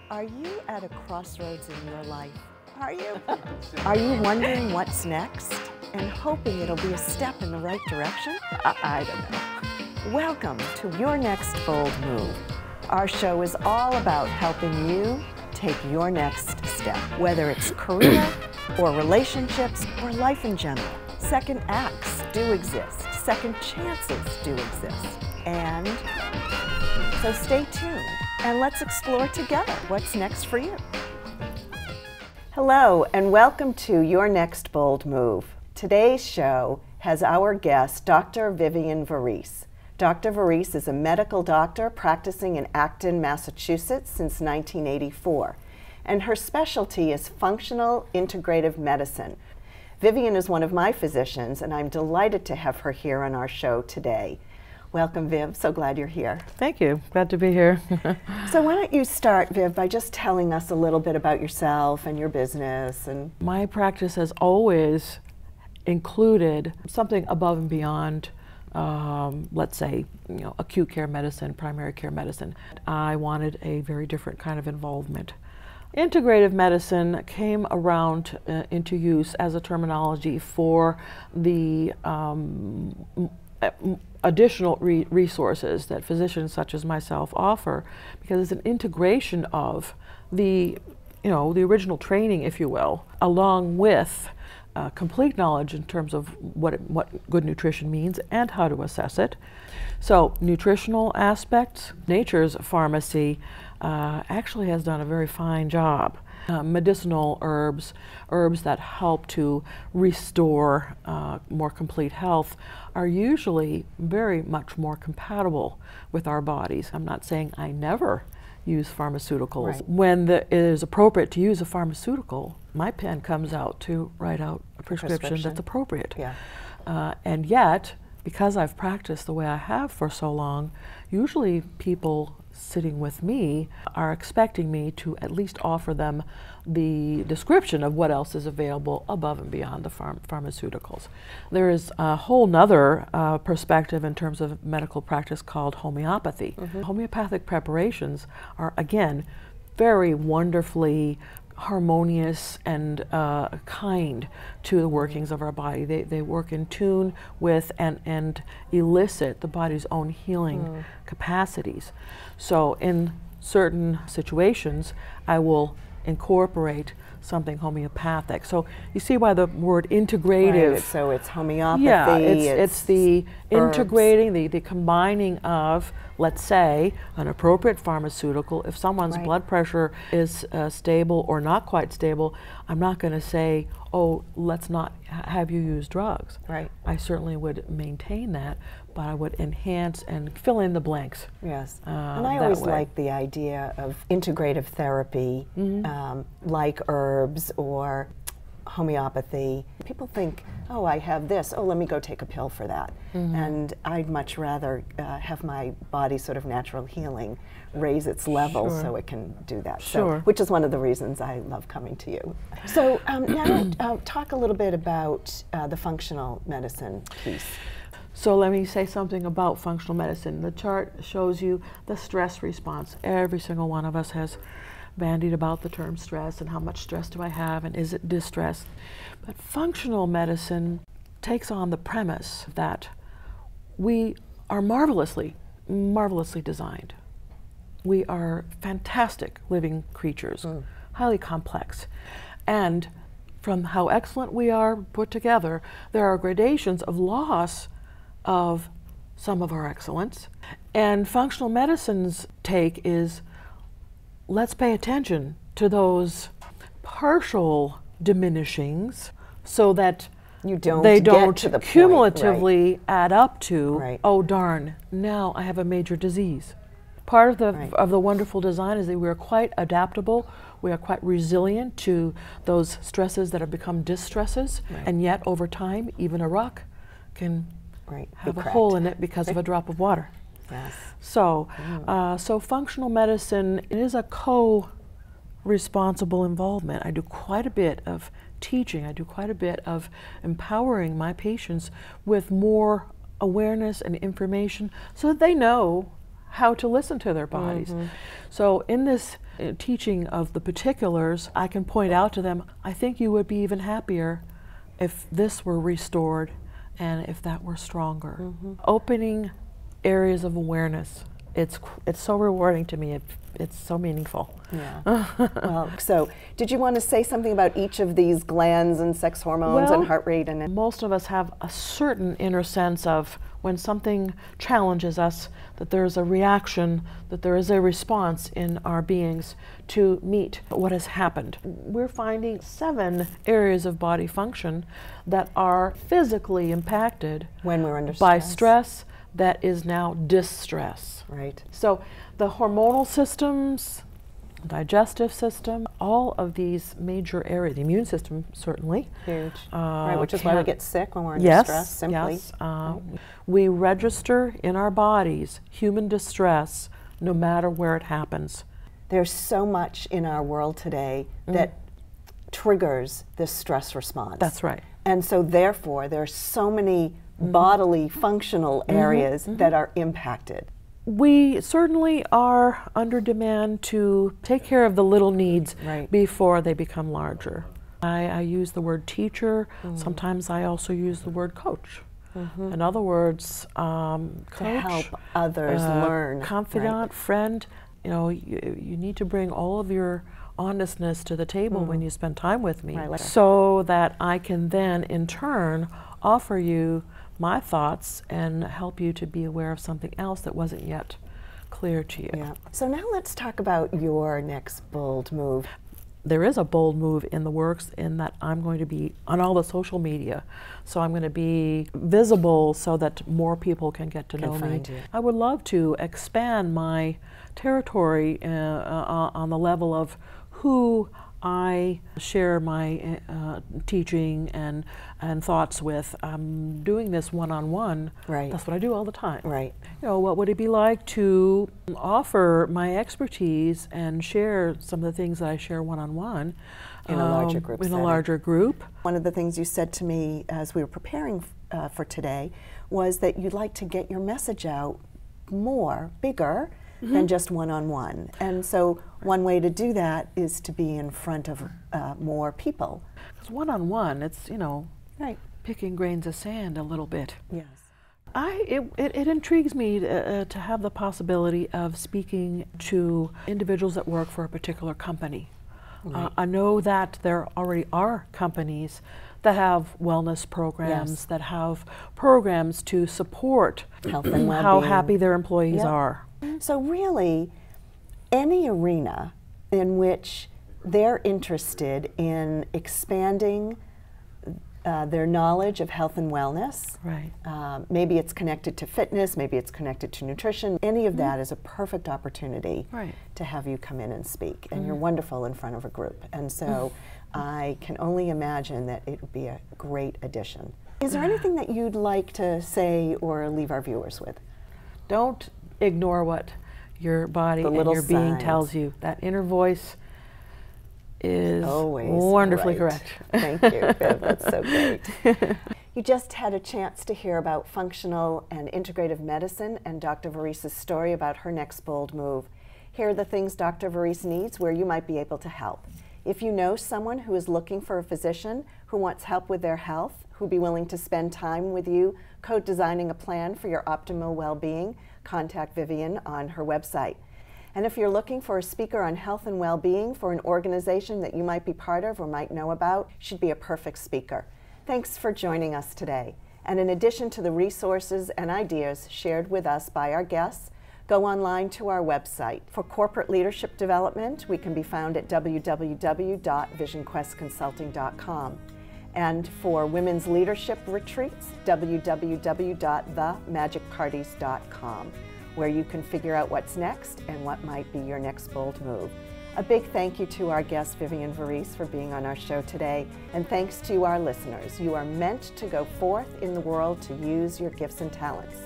Are you at a crossroads in your life? Are you? Are you wondering what's next and hoping it'll be a step in the right direction? I don't know. Welcome to Your Next Bold Move. Our show is all about helping you take your next step, whether it's career or relationships or life in general. Second acts do exist. Second chances do exist. And so stay tuned and let's explore together what's next for you. Hello and welcome to Your Next Bold Move. Today's show has our guest, Dr. Vivian Varese. Dr. Varese is a medical doctor practicing in Acton, Massachusetts since 1984, and her specialty is functional integrative medicine. Vivian is one of my physicians, and I'm delighted to have her here on our show today. Welcome, Viv. So glad you're here. Thank you. Glad to be here. So why don't you start, Viv, by just telling us a little bit about yourself and your business. And my practice has always included something above and beyond, let's say, acute care medicine, primary care medicine. I wanted a very different kind of involvement. Integrative medicine came around into use as a terminology for the additional resources that physicians such as myself offer, because it's an integration of the, the original training, if you will, along with complete knowledge in terms of what good nutrition means and how to assess it. So nutritional aspects, Nature's Pharmacy actually has done a very fine job. Medicinal herbs that help to restore more complete health are usually very much more compatible with our bodies. I'm not saying I never use pharmaceuticals. Right. When it is appropriate to use a pharmaceutical, my pen comes out to write out a prescription that's appropriate. Yeah. And yet, because I've practiced the way I have for so long, usually people sitting with me are expecting me to at least offer them the description of what else is available above and beyond the pharmaceuticals. There is a whole nother perspective in terms of medical practice called homeopathy. Homeopathic preparations are, again, very wonderfully harmonious and kind to the workings of our body. They work in tune with and elicit the body's own healing capacities. So in certain situations, I will incorporate something homeopathic. So you see why the word integrative. Right, so it's homeopathy. Yeah, it's the herbs. Integrating, the combining of, let's say, an appropriate pharmaceutical. If someone's blood pressure is stable or not quite stable, I'm not going to say, oh, let's not have you use drugs. Right. I certainly would maintain that, but I would enhance and fill in the blanks. Yes. And I always like the idea of integrative therapy, like herbs or homeopathy. People think, oh, I have this, oh, let me go take a pill for that. And I'd much rather have my body sort of natural healing raise its level so it can do that. So, which is one of the reasons I love coming to you. So now talk a little bit about the functional medicine piece. So let me say something about functional medicine. The chart shows you the stress response. Every single one of us has bandied about the term stress and how much stress do I have and is it distress. But functional medicine takes on the premise that we are marvelously designed. We are fantastic living creatures, highly complex. And from how excellent we are put together, there are gradations of loss of some of our excellence. And functional medicine's take is, let's pay attention to those partial diminishings so that they don't cumulatively add up to, oh darn, now I have a major disease. Part of the wonderful design is that we are quite adaptable, we are quite resilient to those stresses that have become distresses, and yet over time, even a rock can have a hole in it because of a drop of water. Yes. So, so functional medicine is a co-responsible involvement. I do quite a bit of teaching. I do quite a bit of empowering my patients with more awareness and information so that they know how to listen to their bodies. So in this teaching of the particulars, I can point out to them, I think you would be even happier if this were restored and if that were stronger. Opening areas of awareness. It's so rewarding to me. It's so meaningful. Yeah. Well, so did you want to say something about each of these glands and sex hormones and heart rate? And most of us have a certain inner sense of when something challenges us, that there's a reaction, that there is a response in our beings to meet what has happened. We're finding 7 areas of body function that are physically impacted when we're under by stress that is now distress. Right. So the hormonal systems, digestive system, all of these major areas, the immune system certainly. Huge. Right, which is why we get sick when we're under stress, simply. Yes. We register in our bodies human distress no matter where it happens. There's so much in our world today that triggers this stress response. That's right. And so therefore there's so many bodily functional areas that are impacted. We certainly are under demand to take care of the little needs before they become larger. I use the word teacher. Sometimes I also use the word coach. In other words, coach, to help others learn. Confidant, friend. You know, you need to bring all of your honestness to the table when you spend time with me, so that I can then in turn offer you my thoughts and help you to be aware of something else that wasn't yet clear to you. Yeah. So now let's talk about your next bold move. There is a bold move in the works in that I'm going to be on all the social media. So I'm going to be visible so that more people can get to know me. I would love to expand my territory on the level of who I share my teaching and thoughts with. I'm doing this one-on-one. Right. That's what I do all the time. Right. You know, what would it be like to offer my expertise and share some of the things that I share one-on-one in a larger group in a larger group? One of the things you said to me as we were preparing for today was that you'd like to get your message out more, bigger, than just one-on-one. And so one way to do that is to be in front of more people. Because one-on-one, it's, you know, picking grains of sand a little bit. Yes. It intrigues me to have the possibility of speaking to individuals that work for a particular company. I know that there already are companies that have wellness programs, that have programs to support health and well-being, how happy their employees are. So really, any arena in which they're interested in expanding their knowledge of health and wellness, maybe it's connected to fitness, maybe it's connected to nutrition, any of that is a perfect opportunity to have you come in and speak. And you're wonderful in front of a group. And so I can only imagine that it would be a great addition. Is there anything that you'd like to say or leave our viewers with? Don't ignore what your body and your being tells you. That inner voice is always wonderfully correct. Thank you, Viv. That's so great. You just had a chance to hear about functional and integrative medicine and Dr. Varese's story about her next bold move. Here are the things Dr. Varese needs where you might be able to help. If you know someone who is looking for a physician who wants help with their health, who'd be willing to spend time with you co-designing a plan for your optimal well-being, contact Vivian on her website. And if you're looking for a speaker on health and well-being for an organization that you might be part of or might know about, she'd be a perfect speaker. Thanks for joining us today. And in addition to the resources and ideas shared with us by our guests, go online to our website. For corporate leadership development, we can be found at www.visionquestconsulting.com. And for women's leadership retreats, www.themagicparties.com, where you can figure out what's next and what might be your next bold move. A big thank you to our guest, Vivian Varese, for being on our show today. And thanks to our listeners. You are meant to go forth in the world to use your gifts and talents.